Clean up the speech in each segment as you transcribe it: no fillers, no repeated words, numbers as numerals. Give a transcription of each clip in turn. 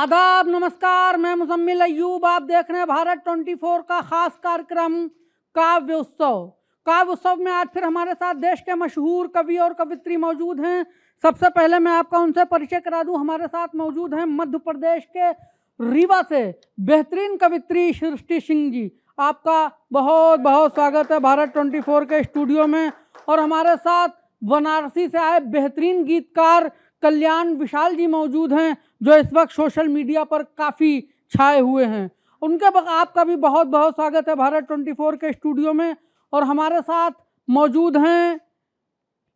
आदाब, नमस्कार। मैं मुजम्मिल अय्यूब। आप देख रहे हैं भारत 24 का खास कार्यक्रम काव्य उत्सव। काव्य उत्सव में आज फिर हमारे साथ देश के मशहूर कवि और कवित्री मौजूद हैं। सबसे पहले मैं आपका उनसे परिचय करा दूं। हमारे साथ मौजूद हैं मध्य प्रदेश के रीवा से बेहतरीन कवित्री सृष्टि सिंह जी। आपका बहुत बहुत स्वागत है भारत 24 के स्टूडियो में। और हमारे साथ वाराणसी से आए बेहतरीन गीतकार कल्याण विशाल जी मौजूद हैं, जो इस वक्त सोशल मीडिया पर काफ़ी छाए हुए हैं। आपका भी बहुत बहुत स्वागत है भारत 24 के स्टूडियो में। और हमारे साथ मौजूद हैं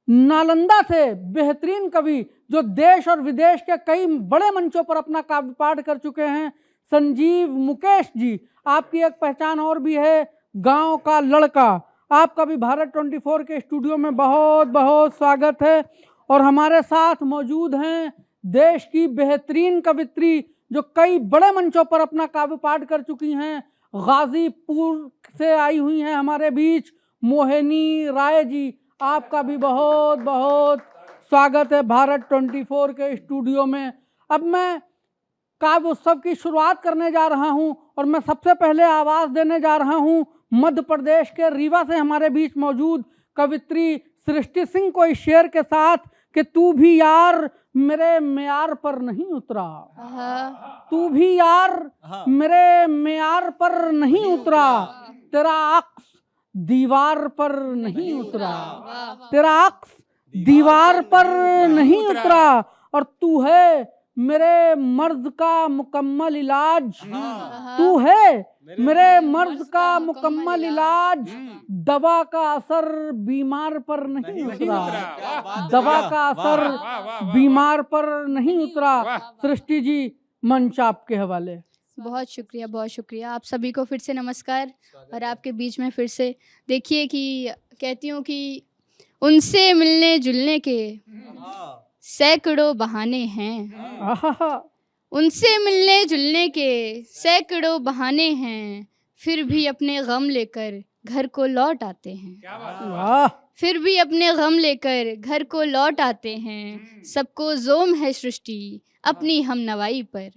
नालंदा से बेहतरीन कवि, जो देश और विदेश के कई बड़े मंचों पर अपना काव्य पाठ कर चुके हैं, संजीव मुकेश जी। आपकी एक पहचान और भी है, गांव का लड़का। आपका भी भारत 24 के स्टूडियो में बहुत बहुत स्वागत है। और हमारे साथ मौजूद हैं देश की बेहतरीन कवित्री, जो कई बड़े मंचों पर अपना काव्य पाठ कर चुकी हैं, गाजीपुर से आई हुई हैं हमारे बीच, मोहिनी राय जी। आपका भी बहुत बहुत स्वागत है भारत 24 के स्टूडियो में। अब मैं काव्य उत्सव की शुरुआत करने जा रहा हूं और मैं सबसे पहले आवाज़ देने जा रहा हूं मध्य प्रदेश के रीवा से हमारे बीच मौजूद कवित्री सृष्टि सिंह को इस शेर के साथ कि तू भी यार मेरे म्यार पर नहीं उतरा। तू भी यार मेरे म्यार पर नहीं उतरा, तेरा अक्स दीवार पर नहीं उतरा, तेरा अक्स दीवार पर नहीं उतरा। और तू है मेरे मर्द का मुकम्मल इलाज, तू है मेरे मर्द का मुकम्मल इलाज, दवा का असर बीमार पर नहीं उतरा, दवा का असर बीमार पर नहीं उतरा। सृष्टि जी, मंच आपके हवाले। बहुत शुक्रिया, बहुत शुक्रिया। आप सभी को फिर से नमस्कार। और आपके बीच में फिर से देखिए कि कहती हूँ कि उनसे मिलने जुलने के सैकड़ों बहाने हैं, उनसे मिलने जुलने के सैकड़ों बहाने हैं, फिर भी अपने गम लेकर घर को लौट आते हैं, फिर भी अपने गम लेकर घर को लौट आते हैं। सबको जोम है सृष्टि अपनी हमनवाई पर,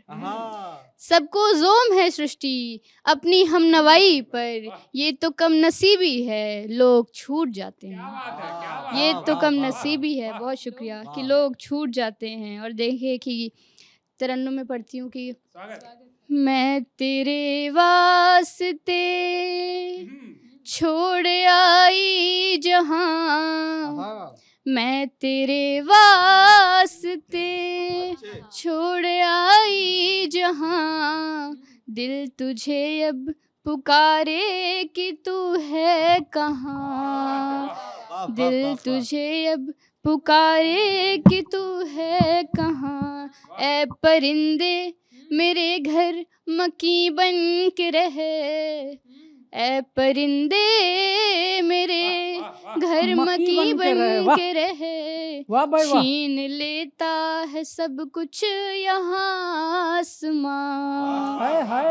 सबको जोम है सृष्टि अपनी हमनवाई पर। ये तो कम नसीबी है लोग छूट जाते हैं, ये तो कम नसीबी है, बहुत शुक्रिया, कि लोग छूट जाते हैं। और देखिए कि तरन्नुम में पढ़ती हूँ कि मैं तेरे वास्ते छोड़ आई जहाँ, मैं तेरे वास्ते छोड़ आई जहाँ, दिल तुझे अब पुकारे कि तू है कहाँ, दिल तुझे अब पुकारे कि तू है कहाँ। ऐ परिंदे मेरे घर मक्खी बन के रहे, ऐ परिंदे मेरे घर मक्खी बन के रहे। छीन लेता है सब कुछ यहाँ आसमां,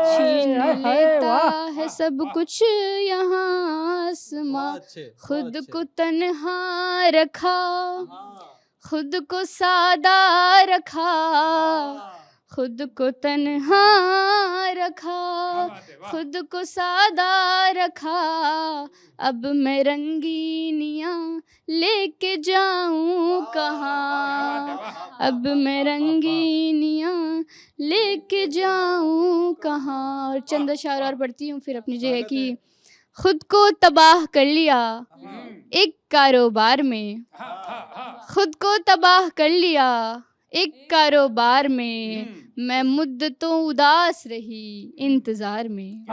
छीन लेता है सब कुछ यहाँ आसमां। खुद को तन्हा रखा, खुद को सादा रखा, खुद को तन्हा रखा, खुद को सादा रखा। अब मैं रंगीनियाँ लेके जाऊँ कहाँ, अब मैं रंगीनियाँ लेके जाऊँ कहाँ। और चंद अशार और पढ़ती हूँ फिर अपनी जगह की। खुद को तबाह कर लिया एक कारोबार में, खुद को तबाह कर लिया एक कारोबार में, मैं मुद्दतों उदास रही इंतजार में,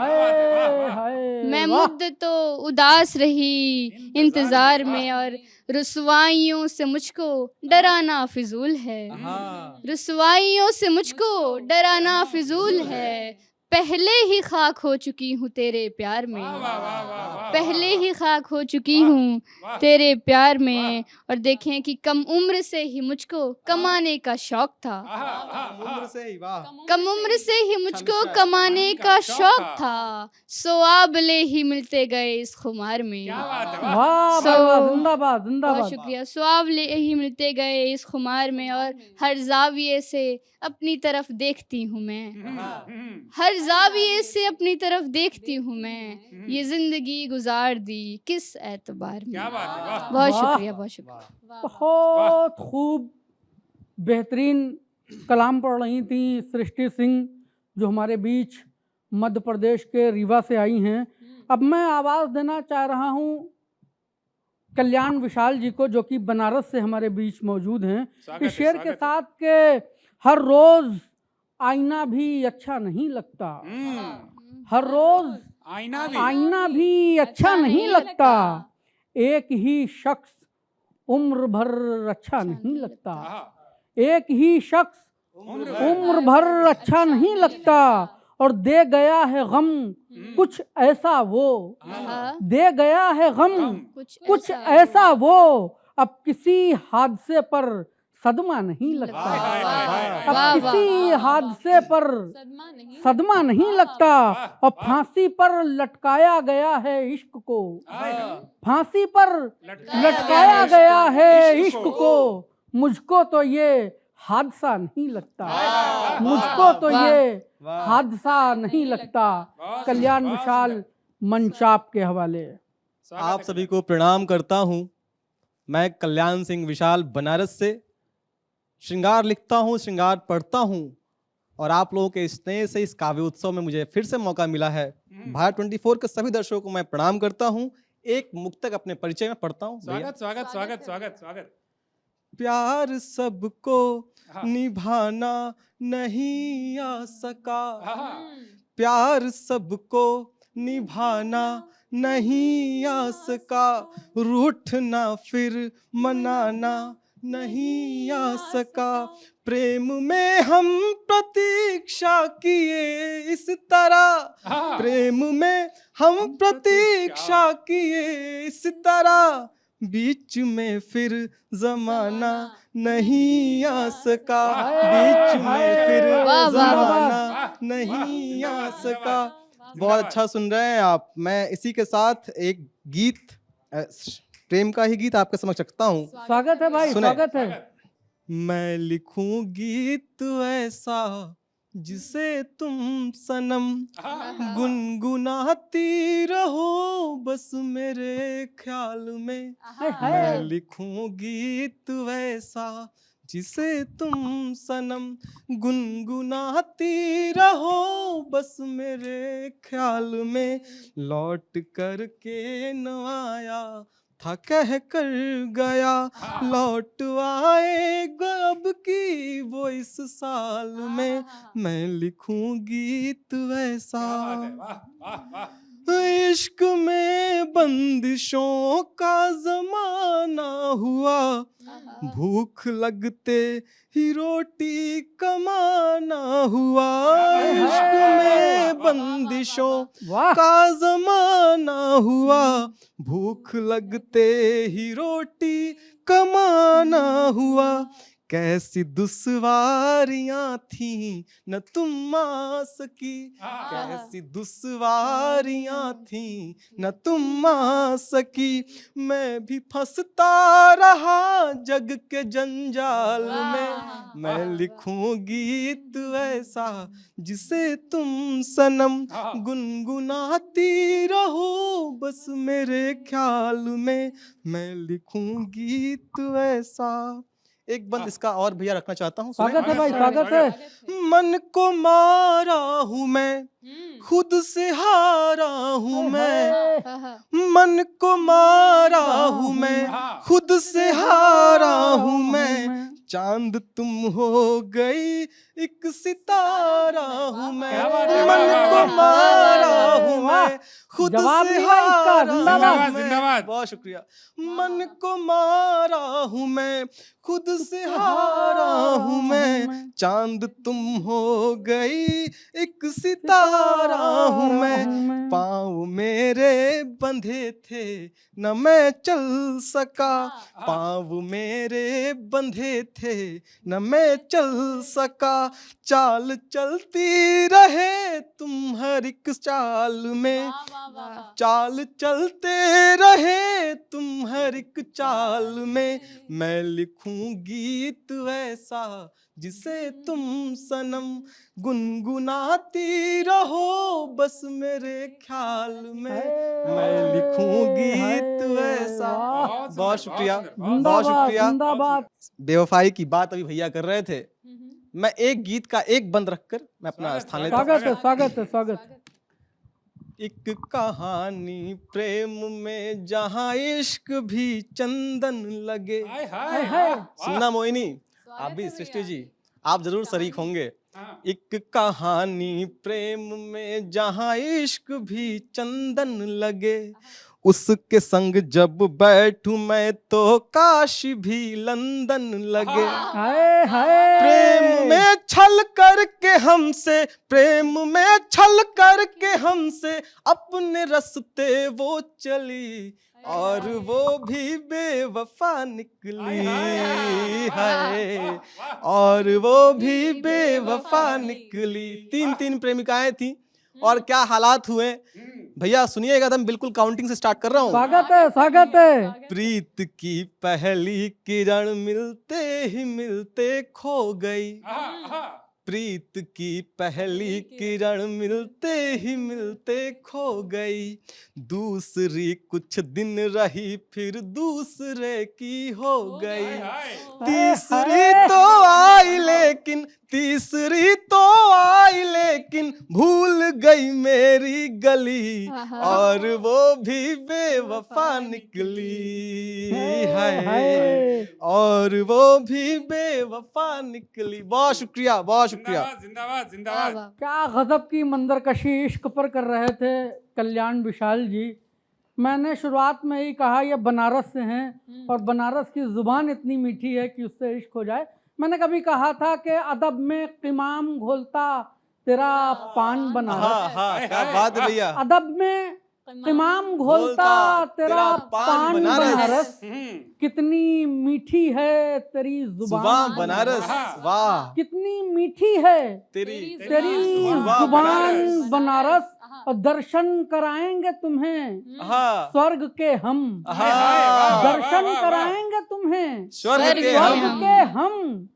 मैं मुद्दतों उदास रही इंतजार में। और रुसवाइयों से मुझको डराना फिजूल है, रुसवाइयों से मुझको डराना फिजूल है। पहले ही खाक हो चुकी हूँ तेरे प्यार में, पहले ही खाक हो चुकी हूँ तेरे प्यार में। और देखें कि कम उम्र से ही मुझको कमाने का शौक था, उम्र से ही वाह। कम उम्र से ही मुझको कमाने का शौक था, सवाबले ही मिलते गए इस खुमार में। वाह वाह वाह, जिंदाबाद बहुत जिंदाबाद। शुक्रिया। सवाबले ही मिलते गए इस खुमार में, और हर जाविये से अपनी तरफ देखती हूँ मैं, हर जाविये से अपनी तरफ देखती हूँ मैं, ये जिंदगी गुजार दी किस एतबार में। बहुत वाह। शुक्रिया, बहुत शुक्रिया। बहुत खूब बेहतरीन कलाम पढ़ रही थी सृष्टि सिंह, जो हमारे बीच मध्य प्रदेश के रीवा से आई हैं। अब मैं आवाज़ देना चाह रहा हूँ कल्याण विशाल जी को, जो कि बनारस से हमारे बीच मौजूद हैं। इस शेर के साथ के हर रोज़ आईना भी अच्छा नहीं लगता, हर रोज़ आईना भी अच्छा नहीं लगता, एक ही शख्स उम्र भर अच्छा नहीं लगता, एक ही शख्स उम्र भर अच्छा नहीं लगता, और दे गया है गम कुछ ऐसा वो, दे गया है गम कुछ ऐसा वो, अब किसी हादसे पर सदमा नहीं लगता, अब किसी हादसे पर सदमा नहीं लगता, और फांसी पर लटकाया गया है इश्क को, फांसी पर लटकाया गया है इश्क को, मुझको तो ये हादसा नहीं लगता, मुझको तो ये हादसा नहीं लगता। कल्याण विशाल मंच आपके हवाले। आप सभी को प्रणाम करता हूँ। मैं कल्याण सिंह विशाल बनारस से श्रृंगार लिखता हूँ, श्रृंगार पढ़ता हूँ, और आप लोगों के स्नेह से इस काव्य उत्सव में मुझे फिर से मौका मिला है। भारत 24 के सभी दर्शकों को मैं प्रणाम करता हूँ। एक मुक्तक अपने परिचय में पढ़ता हूँ। स्वागत स्वागत स्वागत स्वागत स्वागत। प्यार सबको निभाना नहीं आ सका, प्यार सबको निभाना नहीं आ सका, रूठना फिर मनाना नहीं आ सका, प्रेम में हम प्रतीक्षा किए इस तरह, प्रेम में हम प्रतीक्षा किए इस तरह, बीच में फिर जमाना नहीं आ सका, बीच में फिर जमाना नहीं आ सका। बहुत अच्छा सुन रहे हैं आप। मैं इसी के साथ एक गीत, प्रेम का ही गीत आपके समक्ष रखता हूँ। स्वागत है भाई, सुने। स्वागत है। मैं लिखूं गीत ऐसा जिसे तुम सनम गुनगुनाती रहो बस मेरे ख्याल में, मैं लिखूं गीत वैसा जिसे तुम सनम गुनगुनाती रहो बस मेरे ख्याल में, लौट कर के न आया था कह कर गया, लौट आएगा अब की वो इस साल में, मैं लिखूं गीत वैसा। इश्क में बंदिशों का जमाना हुआ, भूख लगते ही रोटी कमाना हुआ, इश्क में बंदिशों का जमाना हुआ, भूख लगते ही रोटी कमाना हुआ, कैसी दुश्वारियां थी न तुम आ सकी, कैसी दुश्वारियां थी न तुम आ सकी, मैं भी फंसता रहा जग के जंजाल में, मैं लिखूं गीत ऐसा जिसे तुम सनम गुनगुनाती रहो बस मेरे ख्याल में, मैं लिखूं गीत ऐसा। एक बंद इसका और भैया रखना चाहता हूँ। स्वागत है भाई, स्वागत है। मन को मारा हूँ मैं, खुद से हारा हूँ मैं, मन को मारा हूँ मैं, खुद से हारा हूँ मैं, चांद तुम हो गई एक सितारा हूँ मैं, क्या बात है, मन वाह, को वाह, मारा हूँ मैं, खुद जवाब से नहीं है इसका, हारा जिंदाबाद। हूँ मैं। जिंदाबाद। बहुत शुक्रिया। मन को मारा हूँ मैं, खुद से हारा हूँ मैं, चांद तुम हो गई एक सितारा हूँ मैं, पाँव मेरे बंधे थे न मैं चल सका, पाँव मेरे बंधे थे न मैं चल सका, चाल चलती रहे तुम हर एक चाल में, चाल चलते रहे तुम हर एक चाल में, मैं लिखूं गीत वैसा जिसे तुम सनम गुनगुनाती रहो बस मेरे ख्याल में, मैं लिखूं गीत वैसा। बहुत बहुत सुंदर, शुक्रिया, बहुत सुंदर, बहुत बहुत जिंदाबाद शुक्रिया। जिंदाबाद। बेवफाई की बात अभी भैया कर रहे थे, मैं एक गीत का एक बंद रखकर मैं अपना स्वागत, स्थान लेता हूं। स्वागत है स्वागत है स्वागत है। एक कहानी प्रेम में जहां इश्क भी चंदन लगे। हाय हाय, हाय हाय। वाह, सुनना मोहिनी, आप भी सृष्टि जी, आप जरूर शरीक होंगे। हाँ। एक कहानी प्रेम में जहां इश्क भी चंदन लगे, उसके संग जब बैठूं मैं तो काश भी लंदन लगे। हाय हाय। प्रेम में छल करके हमसे, प्रेम में छल करके हमसे अपने रास्ते वो चली, और वो भी बेवफा निकली है, और वो भी बेवफा निकली। तीन तीन प्रेमिकाएं थी और क्या हालात हुए भैया, सुनिएगा। एकदम बिल्कुल काउंटिंग से स्टार्ट कर रहा हूँ। स्वागत है स्वागत है। प्रीत की पहली किरण मिलते ही मिलते खो गई, प्रीत की पहली किरण मिलते ही मिलते खो गई, दूसरी कुछ दिन रही फिर दूसरे की हो गई, तीसरी तो आई लेकिन, तीसरी तो आई लेकिन भूल गई मेरी गली, और वो भी बेवफा निकली है, और वो भी बेवफा निकली। बहुत शुक्रिया, बहुत शुक्रिया। जिंदाबाद जिंदाबाद। क्या गजब की मंजरकशी इश्क पर कर रहे थे कल्याण विशाल जी। मैंने शुरुआत में ही कहा ये बनारस से हैं और बनारस की ज़ुबान इतनी मीठी है कि उससे इश्क हो जाए। मैंने कभी कहा था कि अदब में क़िमाम घोलता तेरा पान बनारस, हाँ, क्या बात है भैया। अदब में क़िमाम घोलता तेरा पान बनारस, कितनी मीठी है तेरी जुबान बनारस, वाह कितनी मीठी है तेरी जुबान बनारस, और दर्शन कराएंगे तुम्हें हाँ स्वर्ग के हम, हाँ, दर्शन कराएंगे तुम्हें स्वर्ग के स्वर्ग हम, के हम,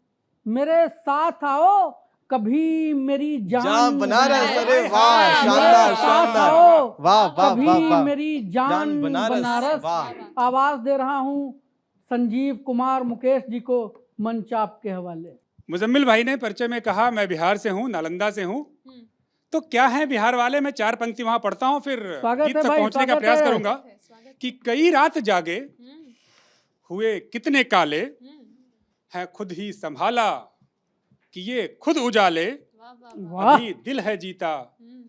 मेरे साथ आओ कभी मेरी जान बनारस। अरे मेरे वाह, शानदार साथ शानदार, आओ वाह वाह कभी वाह वाह। मेरी जान बनारस। वाह। आवाज दे रहा हूँ संजीव कुमार मुकेश जी को मंच आपके हवाले। मुजम्मिल भाई ने परिचय में कहा मैं बिहार से हूँ, नालंदा से हूँ, तो क्या है बिहार वाले। मैं चार पंक्ति वहां पढ़ता हूँ, फिर स्वागत गीत है तक भाई, पहुंचने का स्वागत प्रयास है। करूंगा। कि कई रात जागे हुए कितने काले हैं, खुद ही संभाला कि ये खुद उजाले, वाह अभी दिल है जीता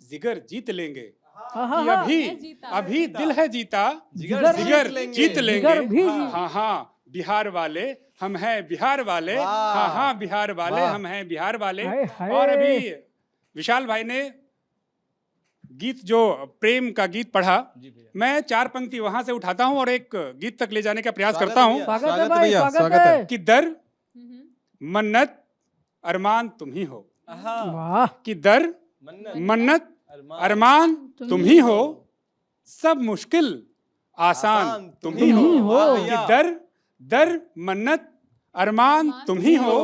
जिगर जीत लेंगे, कि हाँ, अभी दिल है जीता जिगर जिगर जीत जिगर लेंगे। भी हाँ हाँ बिहार वाले हम हैं, बिहार वाले, वाह। हाँ हाँ बिहार वाले वाह। हम हैं, बिहार वाले। हाय, हाय। और अभी विशाल भाई ने गीत जो प्रेम का गीत पढ़ा, मैं चार पंक्ति वहां से उठाता हूं और एक गीत तक ले जाने का प्रयास करता हूं। स्वागत है भाई, स्वागत है। कि दर मन्नत अरमान तुम ही हो, वाह कि दर मन्नत अरमान तुम ही हो, सब मुश्किल आसान तुम ही हो, कि दर दर मन्नत अरमान तुम ही हो,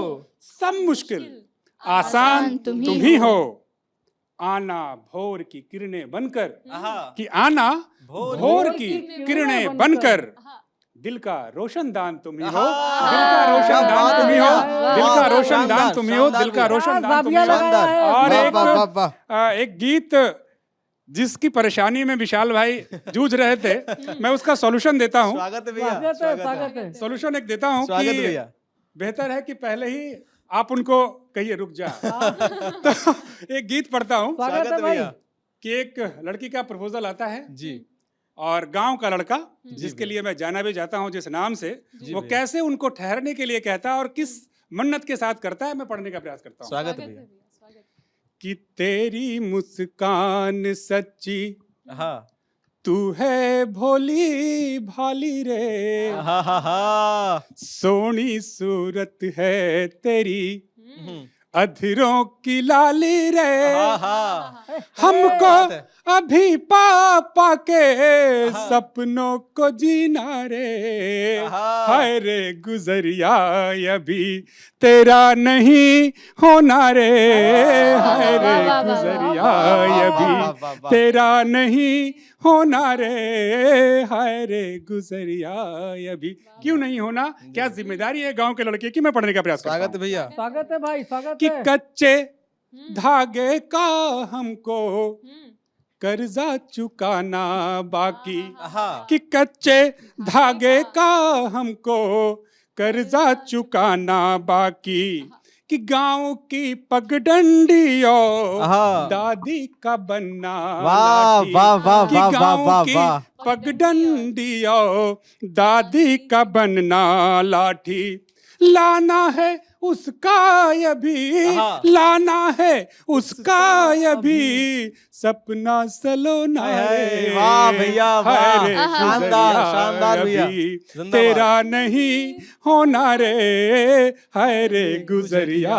सब मुश्किल आसान तुम ही हो। आना भोर की किरणें बनकर, कि आना भोर की किरणें बनकर, दिल का रोशनदान तुम ही हो, दिल का रोशनदान तुम ही हो, दिल का रोशनदान तुम ही हो, दिल का रोशनदान तुम ही हो। और एक गीत जिसकी परेशानी में विशाल भाई जूझ रहे थे, मैं उसका सॉल्यूशन देता हूँ। स्वागत है भैया, स्वागत है स्वागत है। सॉल्यूशन एक देता हूँ स्वागत कि भैया। बेहतर है कि पहले ही आप उनको कहिए रुक जा। तो एक गीत पढ़ता हूँ स्वागत है भाई। कि एक लड़की का प्रपोजल आता है जी और गांव का लड़का जिसके भैया। लिए मैं जाना भी चाहता हूँ जिस नाम से, जी वो भैया। कैसे उनको ठहरने के लिए कहता है और किस मन्नत के साथ करता है, मैं पढ़ने का प्रयास करता हूँ। स्वागत है भैया। कि तेरी मुस्कान सच्ची, हाँ तू है भोली भाली रे, हाँ हाँ हाँ सोनी सूरत है तेरी, अधरों की लाली रे, हाँ हाँ हमको बात है। अभी पापा के हाँ। सपनों को जीना रे, हाँ। हाय रे गुजरिया अभी तेरा नहीं होना रे, हाय रे वाह, वाह, वाह, गुजरिया वाह, वाह, वाह, अभी वाह, वाह। तेरा नहीं होना रे, हाय रे गुजरिया अभी। क्यों नहीं होना? क्या जिम्मेदारी है गांव के लड़के की? मैं पढ़ने का प्रयास करता स्वागत है हूँ भैया। स्वागत है भाई, स्वागत कि है। कच्चे धागे का हमको कर्जा चुकाना बाकी, हाँ कि कच्चे धागे का हमको कर्जा चुकाना बाकी, कि गांव की पगडंडियों हाँ। दादी का बनना वाह लाठी, वाह वाह कि वाह वाह गांव वाह की वाह। पगडंडियों दादी का बनना लाठी, लाना है उसका अभी, हाँ। लाना है उसका अभी, सपना सलोना हाय हाय, रे, वाह भैया, वाह। हाय रे शानदार, गुजरिया शानदार भैया। अभी जिंदाबाद। तेरा नहीं होना रे, हाय रे गुजरिया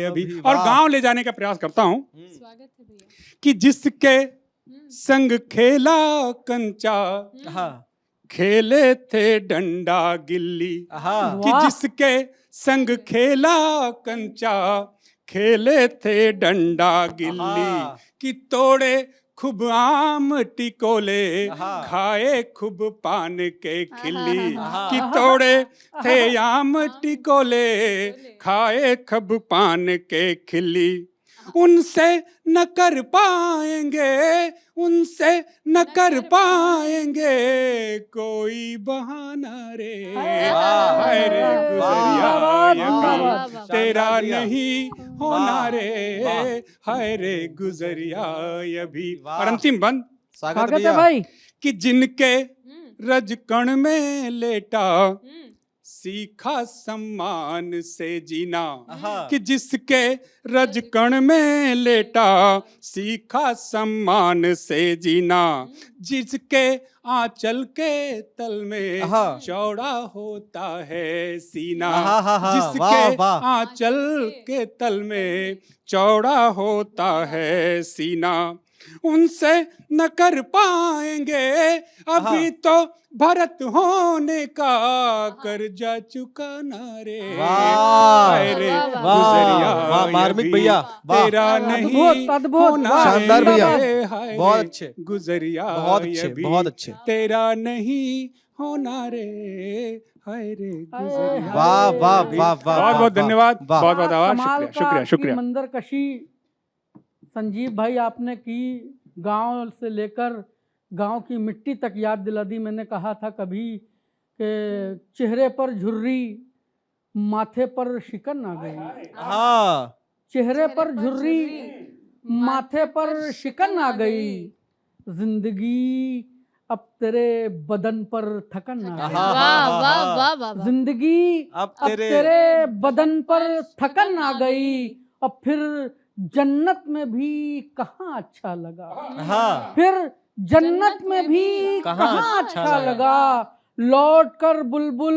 अभी। और वाह। गांव ले जाने का प्रयास करता हूँ स्वागत है भैया। कि जिसके संग खेला कंचा, हाँ खेले थे डंडा गिल्ली, हाँ कि वाह। जिसके संग खेला कंचा, खेले थे डंडा गिल्ली, हाँ। कि तोड़े खूब आम टिकोले, हाँ। खाए खूब पान के खिल्ली, हाँ। कि तोड़े थे आम टिकोले, खाए खूब पान के खिल्ली, उनसे न कर पाएंगे, उनसे न कर पाएंगे कोई बहाना रे, वाह। हाय रे गुजरिया वाह। अभी तेरा शानदार भैया। नहीं होना वाह। रे, वाह। हाय रे गुजरिया अभी। वाह। और अंतिम बंद स्वागत है स्वागत है भैया। भाई। कि जिनके रजकण में लेटा, सीखा सम्मान से जीना, हाँ। कि जिसके रजकण में लेटा, सीखा सम्मान से जीना, जिसके आंचल के तल में हाँ। चौड़ा होता है सीना, हाँ, हाँ, हाँ, जिसके वाह, वाह। आंचल के तल में चौड़ा होता है सीना, उनसे न कर पाएंगे अभी हाँ। तो भरत होने का कर्जा चुकाना रे, वाह। हाय रे वाह, वाह, गुजरिया वाह, मार्मिक अभी भैया, वाह। तेरा वाह, वाह। नहीं अद्भुत, अद्भुत, होना वाह, शानदार भैया। रे, हाय बहुत रे अच्छे। गुजरिया बहुत अच्छे, अभी बहुत अच्छे। तेरा नहीं होना रे, हाय रे गुजरिया वाह, वाह, अभी। वाह, वाह, बहुत बहुत वाह, धन्यवाद, वाह। बहुत बहुत आभार, कमाल शुक्रिया शुक्रिया का शुक्रिया। मंदर कशी संजीव भाई आपने की, गांव से लेकर गांव की मिट्टी तक याद दिला दी। मैंने कहा था कभी कि चेहरे पर झुर्री, माथे पर शिकन आ गई, हाँ चेहरे पर झुर्री, माथे पर शिकन आ गई, जिंदगी अब तेरे बदन पर थकन आ गई, हाँ, वाह हाँ, वाह हाँ। वाह वाह वाह। जिंदगी अब अब तेरे बदन पर थकन आ गई, और फिर जन्नत में भी कहाँ अच्छा लगा, हाँ फिर जन्नत में भी कहाँ अच्छा लगा, लौट कर बुलबुल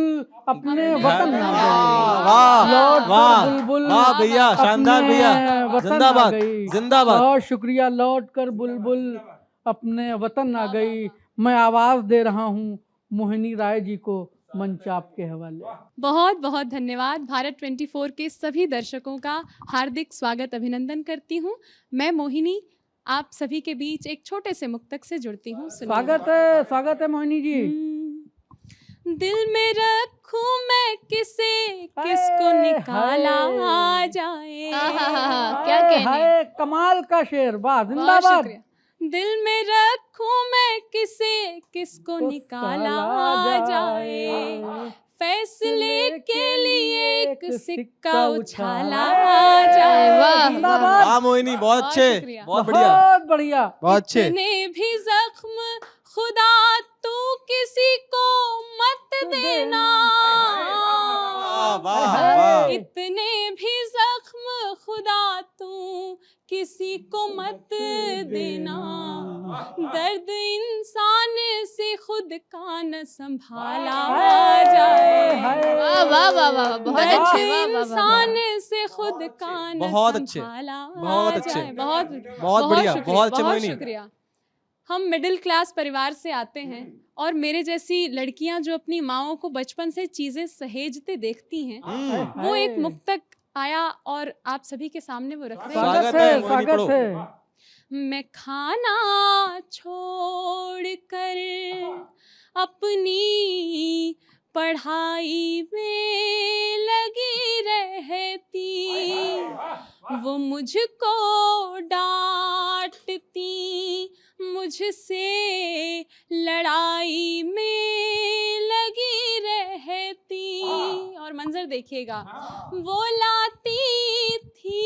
अपने वतन आ गई, वाह लौट कर वाह बुलबुल वाह भैया, शानदार अपने भैया, वतन आ जिंदाबाद गई। जिंदाबाद। बहुत शुक्रिया। लौट कर बुलबुल अपने वतन आ गई। मैं आवाज दे रहा हूँ मोहिनी राय जी को, मंच आपके हवाले। बहुत बहुत धन्यवाद। भारत 24 के सभी दर्शकों का हार्दिक स्वागत अभिनंदन करती हूँ। मैं मोहिनी आप सभी के बीच एक छोटे से मुक्तक से जुड़ती हूँ। सुनिए। स्वागत है मोहिनी जी। दिल में रखूं मैं किसे, किसको निकाला आ जाए। आहा, क्या हाय, कहने। हाय, कमाल का शेर, वाह, बहुत जिंदाबाद। शुक्रिया। दिल में रखूं मैं किसे, किसको निकाला आ जाए। फैसले के लिए एक सिक्का उछाला है। जाए। वाह, जिंदाबाद। वाह मोहिनी, बहुत बहुत अच्छे, शुक्रिया। बहुत बढ़िया, बहुत बढ़िया। बहुत अच्छे। इतने भी जख्म खुदा तू किसी को मत देना। वाह वाह है। वाह। इतने भी जख्म खुदा तू किसी को मत देना। दर्द इंसान से खुद का न संभाला जाए। वाह वाह वाह वाह, बहुत दर्द अच्छे, वाह वाह वाह, इंसान से खुद का न बहुत अच्छे, संभाला बहुत अच्छे, जाए। बहुत बहुत बढ़िया, शुक्रिया, बहुत अच्छे बहुत मोहिनी। शुक्रिया। हम मिडिल क्लास परिवार से आते हैं और मेरे जैसी लड़कियां जो अपनी माओं को बचपन से चीजें सहेजते देखती हैं, वो एक मुक्तक आया और आप सभी के सामने वो रख रहे हैं। स्वागत है, मोहिनी, स्वागत पढ़ो। है। मैं खाना छोड़ कर अपनी पढ़ाई में लगी रहती, वो मुझको डांटती, मुझसे लड़ाई में लगी रहती। और मंजर देखिएगा, वो लाती थी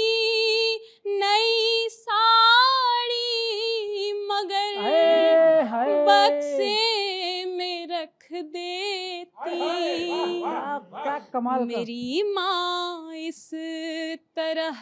नई साड़ी मगर हाय, हाय। बक्से में रख देती। क्या कमाल का। मेरी माँ इस तरह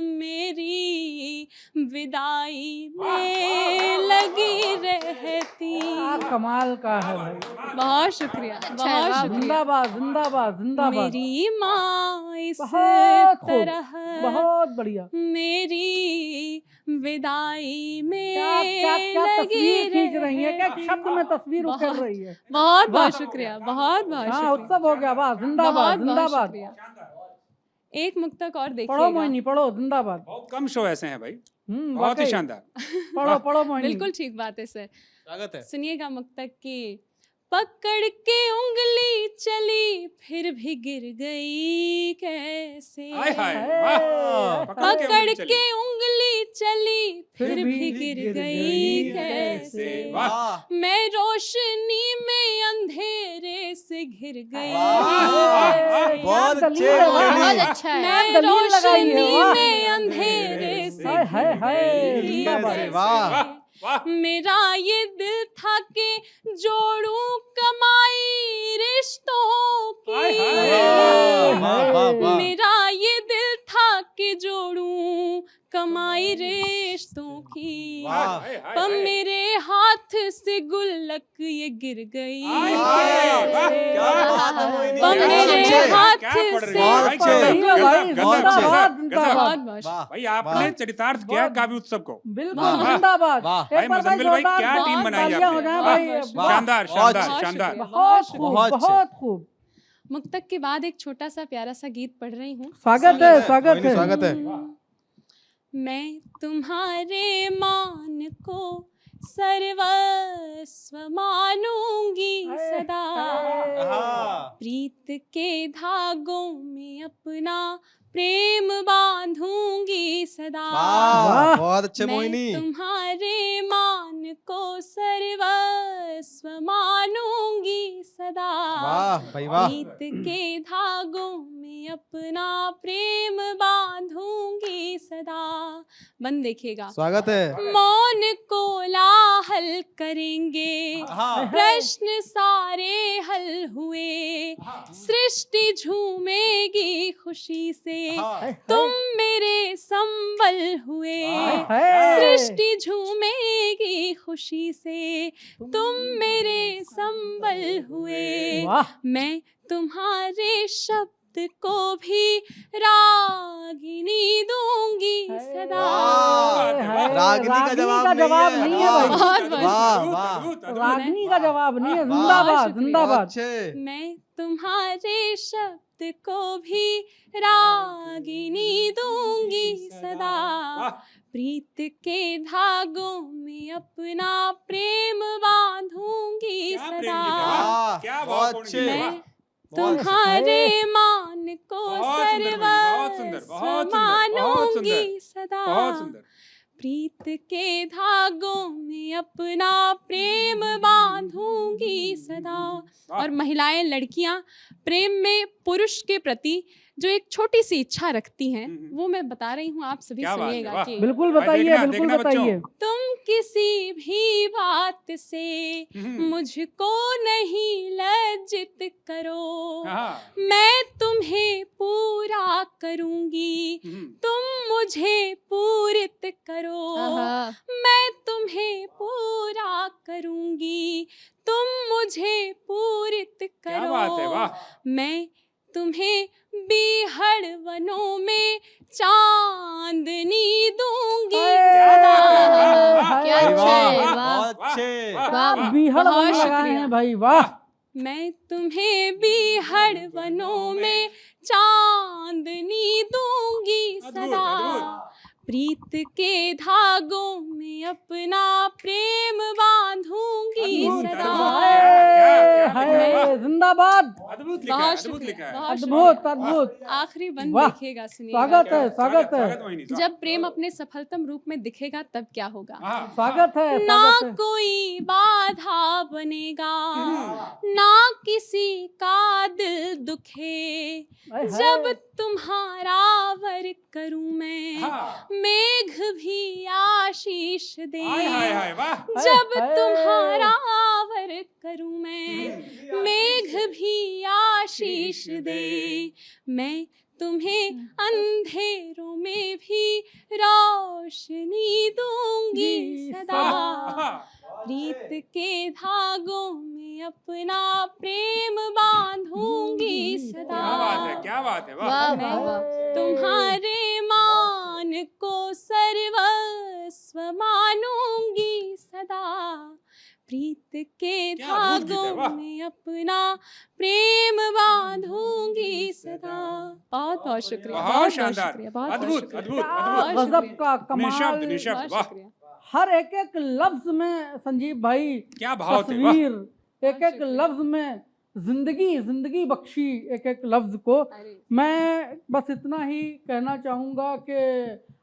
मेरी विदाई में लगी रहती। क्या कमाल का है भाई। बहुत शुक्रिया, अच्छा है, बहुत वाह, शुक्रिया। जिंदाबाद जिंदाबाद जिंदाबाद। मेरी माँ इस बहुत खूब, तरह बहुत बढ़िया। मेरी विदाई में क्या क्या क्या तस्वीर लगी खींच रही है, क्या रहती। शब्द में तस्वीर उकेर बहुत- रही है। बहुत बहुत शुक्रिया, बहुत बहुत हाँ, शुक्रिया। उत्सव हो गया। वाह, जिंदाबाद बहुत बहुत जिंदाबाद। शुक्रिया। एक मुक्तक और पढ़ो देखिएगा। मोहिनी, पढ़ो, जिंदाबाद। बहुत कम शो ऐसे हैं भाई, बहुत ही वाकई। शानदार। पढ़ो पढ़ो मोहिनी। बिल्कुल ठीक बात है सर। स्वागत है। सुनिएगा मुक्तक की। पकड़ के उंगली चली फिर भी गिर गई कैसे। हाय हाय, हाय। वाह। पकड़ चली। के उंगली चली फिर भी गिर गई कैसे। वाह। मैं रोशनी में अंधेरे से घिर गई वाह, कैसे। बहुत क्या अच्छे दलील है, वाह। मोहिनी। बहुत अच्छा है। मैं दलील लगाई है, रोशनी वाह। में अंधेरे से हाय, हाय, हाय, घिर गई जिंदाबाद। कैसे। वाह। वाह। मेरा ये दिल था कि जोड़ूं कमाई रिश्तों हाय, की। हाय। वाह वाह वाह। मेरा ये दिल था कि जोड़ूं कमाई रिश्तों की। वाह। हाय, हाय, पर हाय। मेरे हाथ से गुल्लक ये गिर गई हाय, हाय, वाह, कैसे। क्या बात है मोहिनी, पर बहुत मेरे अच्छे। हाथ क्या पढ़ रही से है भाई, बहुत अच्छे। गजब, भाई, गजब, बहुत गजब, अच्छे। जिंदाबाद गजब। जिंदाबाद। बहुत बहुत वाह भाई आपने चरितार्थ किया काव्य उत्सव को। बिल्कुल वाह। जिंदाबाद। वाह। एक भाई बार मुजम्मिल भाई जोरदार क्या टीम बनाई तालियां हो आपने। जाएं वाह, भाई। वाह। शानदार बहुत शानदार अच्छे। शानदार। शुक्रिया। बहुत खूब, बहुत अच्छे। बहुत खूब। मुक्तक के बाद एक छोटा सा प्यारा सा गीत पढ़ रही हूँ। स्वागत है, स्वागत मोहिनी, है। स्वागत है। मैं तुम्हारे मान को सर्वस्व मानूंगी सदा। हाँ। प्रीत के धागों में अपना प्रेम बांधूंगी सदा। वाह, वाह। बहुत अच्छे मैं मोहिनी। तुम्हारे मान को सर्वस्व मानूंगी सदा। वाह भाई वाह। प्रीत के धागों में अपना प्रेम बांधूंगी सदा। बंद देखिएगा। स्वागत है। मौन कोलाहल करेंगे, हाँ। प्रश्न सारे हल हुए। सृष्टि झूमेगी खुशी से, हाँ। तुम मेरे संबल हुए। हाय। सृष्टि झूमेगी खुशी से, तुम मेरे संबल हुए। वाह। मैं तुम्हारे शब्द को भी रागिनी दूंगी सदा। वाह। रागिनी का जवाब नहीं है। भाई। बहुत बहुत वाह वाह। रागिनी का जवाब नहीं है। वाह। जिंदाबाद शुक्रिया। जिंदाबाद। अच्छे। मैं तुम्हारे शब्द को भी रागिनी दूंगी सदा। प्रीत के धागों में अपना प्रेम बांधूंगी क्या प्रेम सदा। की बात। क्या बहुत बहुत अच्छे। मैं बहुत तुम्हारे मान को बहुत सुंदर बनी, बहुत सुंदर, सर्वस्व बहुत सुंदर, बहुत सुंदर, मानूंगी सदा। बहुत सुंदर। प्रीत के धागों में अपना प्रेम बांधूंगी सदा। और महिलाएं, लड़कियां प्रेम में पुरुष के प्रति जो एक छोटी सी इच्छा रखती हैं, वो मैं बता रही हूँ, आप सभी क्या बात है, सुनिएगा वाह। कि बिल्कुल बताइए, देखना, बिल्कुल देखना बताइए। तुम किसी भी बात से मुझको नहीं लज्जित करो, हाँ। मैं तुम्हें पूरा करूंगी, तुम मुझे पूरित करो, आहा। मैं तुम्हें पूरा करूंगी, तुम मुझे पूरित क्या बात है, करो, वाह। मैं तुम्हें बीहड़ वनों में चांदनी दूंगी सदा। क्या अरे अच्छा वाह, है, वाह। बहुत अच्छे। वाह। बीहड़ बहुत वन लगाए शुक्रिया। हैं भाई, वाह। मैं तुम्हें बीहड़ वनों में चांदनी दूंगी अद्भुत, सदा, अद्भुत। प्रीत के धागों में अपना प्रेम बांधूंगी अद्भुत, सदा। अद्भुत। क्या हाय, लिखा है, वाह। हाय, जिंदाबाद। अद्भुत लिखा है, बहुत अद्भुत शुक्रिया, लिखा है। बहुत अद्भुत, शुक्रिया। अद्भुत। आखिरी बंद वाह। देखिएगा, सुनिएगा। स्वागत है, स्वागत है, स्वागत मोहिनी, स्वागत। जब प्रेम अपने सफलतम रूप में दिखेगा तब क्या होगा। हाँ, स्वागत है, ना स्वागत है। कोई बाधा बनेगा, ना किसी का दिल दुखे, हाय, जब हाय। तुम्हारा वर करूं मैं, हाँ। मेघ भी आशीष दे, हाय हाय हाय, वाह। जब हाय। तुम्हारा वर करूं मैं, मेघ भी आशीष दे, मैं तुम्हें अंधेरों में भी रोशनी दूंगी सदा, प्रीत के धागों में अपना प्रेम बांधूंगी सदा, क्या बात है, क्या बात है, वाह वाह। वाह वाह। तुम्हारे मान को सर्वस्व मानूंगी सदा, प्रीत के क्या अद्भुत गीत है, धागों वाह। में अपना प्रेम बांधूंगी सदा। बहुत बहुत शुक्रिया, बहुत बहुत शानदार, शुक्रिया, बहुत अद्भुत, शुक्रिया। अद्भुत, क्या अद्भुत। बहुत गजब शुक्रिया। का निशब्द, कमाल। निशब्द, बहुत वाह। शुक्रिया। हर एक एक लफ्ज में संजीव भाई क्या भाव थे, वाह। तस्वीर, एक एक शुक्रिया। लफ्ज में जिंदगी बख्शी एक एक लफ्ज को। अरे मैं बस इतना ही कहना चाहूँगा कि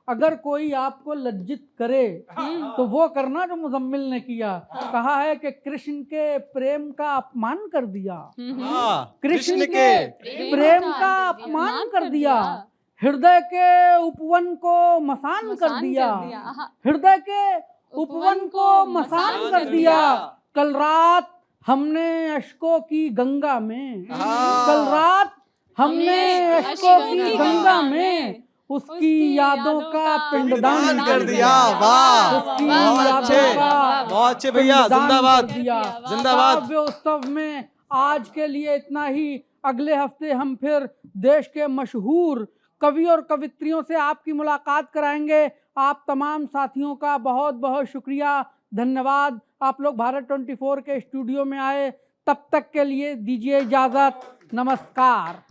अगर कोई आपको लज्जित करे तो वो करना जो मुजम्मिल ने किया। कहा है कि कृष्ण के प्रेम का अपमान कर दिया, हाँ, कृष्ण के प्रेम का अपमान कर दिया, हृदय के उपवन को मसान कर दिया, हृदय के उपवन को मसान कर दिया। कल रात हमने अश्कों की गंगा में, हाँ। कल रात हमने अश्कों की गंगा में उसकी यादों का पिंडदान कर दिया। वाह, उसकी बहुत यादों अच्छे, का बहुत अच्छे भैया, पिंडदान जिंदाबाद, कर दिया। जिंदाबाद। काव्य उत्सव में आज के लिए इतना ही। अगले हफ्ते हम फिर देश के मशहूर कवि और कवित्रियों से आपकी मुलाकात कराएंगे। आप तमाम साथियों का बहुत बहुत शुक्रिया, धन्यवाद। आप लोग भारत 24 के स्टूडियो में आए। तब तक के लिए दीजिए इजाज़त, नमस्कार।